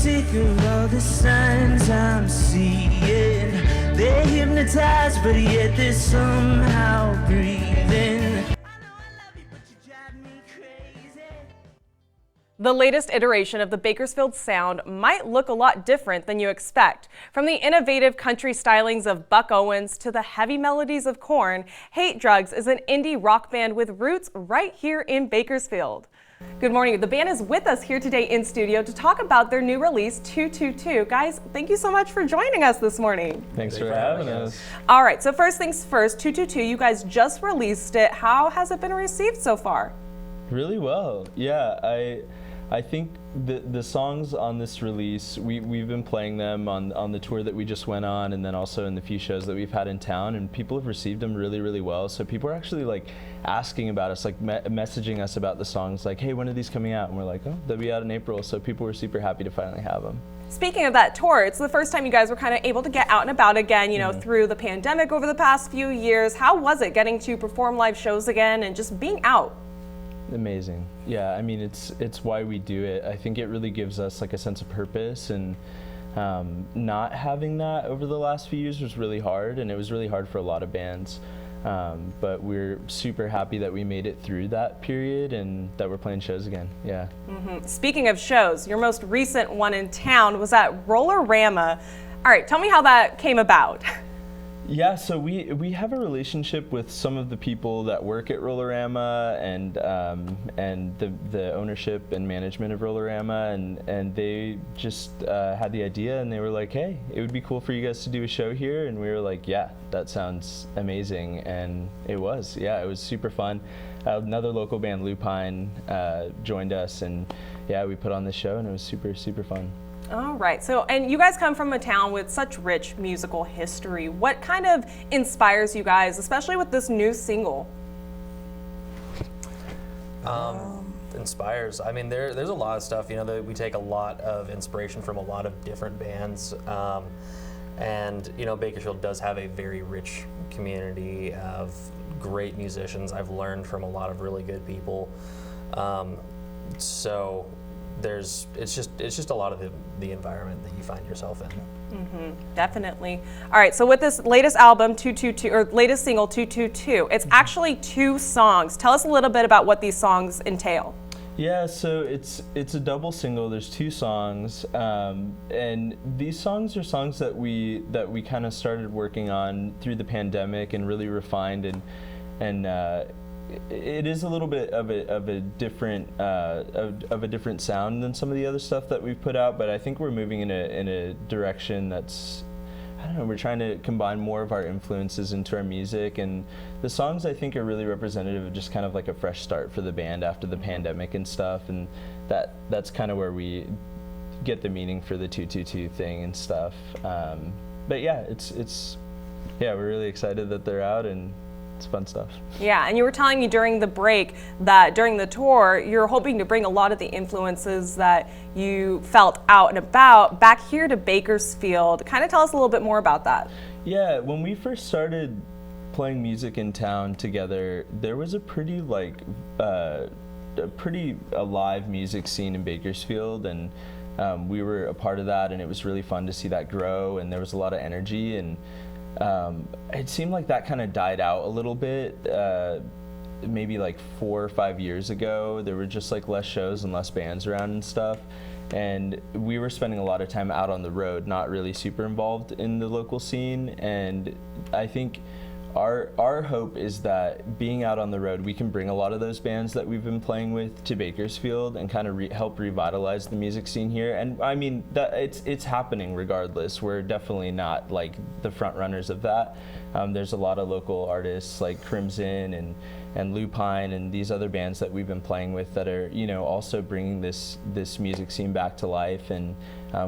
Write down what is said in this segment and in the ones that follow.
sick of all the signs I'm seeing. They're hypnotized, but yet they're somehow breathing. The latest iteration of the Bakersfield sound might look a lot different than you expect. From the innovative country stylings of Buck Owens to the heavy melodies of Korn, Hate Drugs is an indie rock band with roots right here in Bakersfield. Good morning. The band is with us here today in studio to talk about their new release, 222. Guys, thank you so much for joining us this morning. Thanks for having us. All right, so first things first, 222, you guys just released it. How has it been received so far? Really well. Yeah, I think the songs on this release, we've been playing them on the tour that we just went on, and then also in the few shows that we've had in town, and people have received them really, really well. So people are actually like asking about us, like messaging us about the songs, like, hey, when are these coming out? And we're like, oh, they'll be out in April. So people were super happy to finally have them. Speaking of that tour, it's the first time you guys were kind of able to get out and about again, you know, through the pandemic over the past few years. How was it getting to perform live shows again and just being out? Amazing. Yeah, I mean, it's why we do it. I think it really gives us like a sense of purpose, and not having that over the last few years was really hard, and it was really hard for a lot of bands. But we're super happy that we made it through that period and that we're playing shows again. Yeah. Speaking of shows, your most recent one in town was at Roller-Rama. All right, tell me how that came about. Yeah, so we have a relationship with some of the people that work at Roller-Rama and the ownership and management of Roller-Rama, and they just had the idea, and they were like, hey, it would be cool for you guys to do a show here, and we were like, yeah, that sounds amazing, and it was super fun. Another local band, Lupine, joined us, and yeah, we put on this show, and it was super, super fun. All right, so, and you guys come from a town with such rich musical history. What kind of inspires you guys, especially with this new single? Inspires, I mean, there's a lot of stuff, you know, that we take a lot of inspiration from a lot of different bands. And, you know, Bakersfield does have a very rich community of great musicians. I've learned from a lot of really good people. So it's just a lot of the environment that you find yourself in. Definitely. All right, so with this latest album, 222, or latest single, 222, it's actually 2 songs. Tell us a little bit about what these songs entail. Yeah, so it's a double single. There's 2 songs, and these songs are songs that we kind of started working on through the pandemic and really refined, and it is a little bit of a different sound than some of the other stuff that we've put out, but I think we're moving in a direction that's, I don't know, we're trying to combine more of our influences into our music, and the songs I think are really representative of just kind of like a fresh start for the band after the pandemic and stuff, and that's kind of where we get the meaning for the 222 thing and stuff. But yeah, we're really excited that they're out, and it's fun stuff. Yeah, and you were telling me during the break that during the tour, you're hoping to bring a lot of the influences that you felt out and about back here to Bakersfield. Kind of tell us a little bit more about that. Yeah, when we first started playing music in town together, there was a pretty alive music scene in Bakersfield, and we were a part of that, and it was really fun to see that grow, and there was a lot of energy, and it seemed like that kind of died out a little bit, maybe like 4 or 5 years ago. There were just like less shows and less bands around and stuff, and we were spending a lot of time out on the road, not really super involved in the local scene. And I think our hope is that being out on the road, we can bring a lot of those bands that we've been playing with to Bakersfield and kind of help revitalize the music scene here. And I mean, that it's happening regardless. We're definitely not like the front runners of that. There's a lot of local artists like Crimson and Lupine and these other bands that we've been playing with that are, you know, also bringing this music scene back to life, and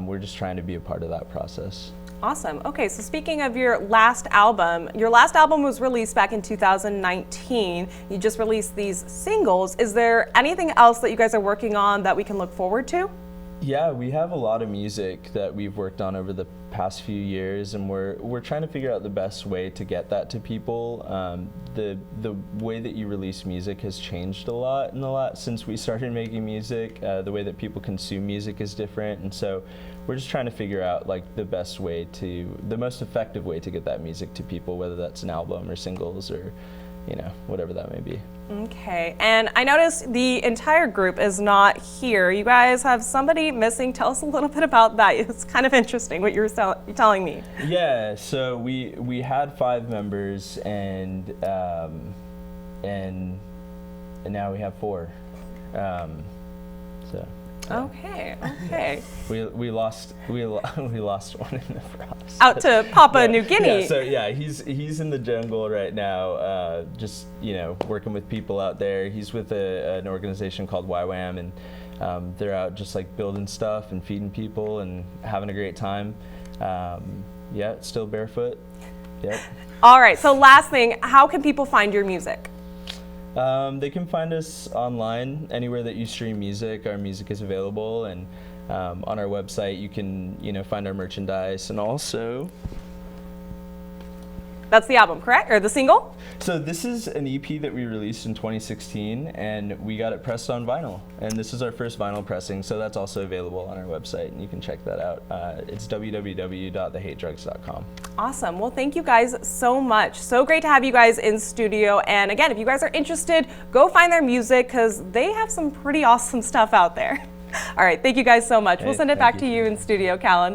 we're just trying to be a part of that process. Awesome. Okay, so speaking of your last album was released back in 2019. You just released these singles. Is there anything else that you guys are working on that we can look forward to? Yeah, we have a lot of music that we've worked on over the past few years, and we're trying to figure out the best way to get that to people. The way that you release music has changed a lot since we started making music. The way that people consume music is different, and so we're just trying to figure out like the most effective way to get that music to people, whether that's an album or singles or whatever that may be. Okay, and I noticed the entire group is not here. You guys have somebody missing. Tell us a little bit about that. It's kind of interesting what you were telling me. Yeah, so we had 5 members, and now we have 4. So. Okay. We lost one in the process. Out to Papua New Guinea. Yeah, so yeah, he's in the jungle right now, just working with people out there. He's with an organization called YWAM, and they're out just like building stuff and feeding people and having a great time. Still barefoot. Yep. All right. So last thing, how can people find your music? They can find us online anywhere that you stream music. Our music is available, and on our website you can find our merchandise, and also that's the album, correct? Or the single? So this is an EP that we released in 2016, and we got it pressed on vinyl, and this is our first vinyl pressing, so that's also available on our website, and you can check that out. It's www.thehatedrugs.com. Awesome. Well, thank you guys so much. So great to have you guys in studio. And again, if you guys are interested, go find their music because they have some pretty awesome stuff out there. All right. Thank you guys so much. We'll send it back to you in studio, Callan.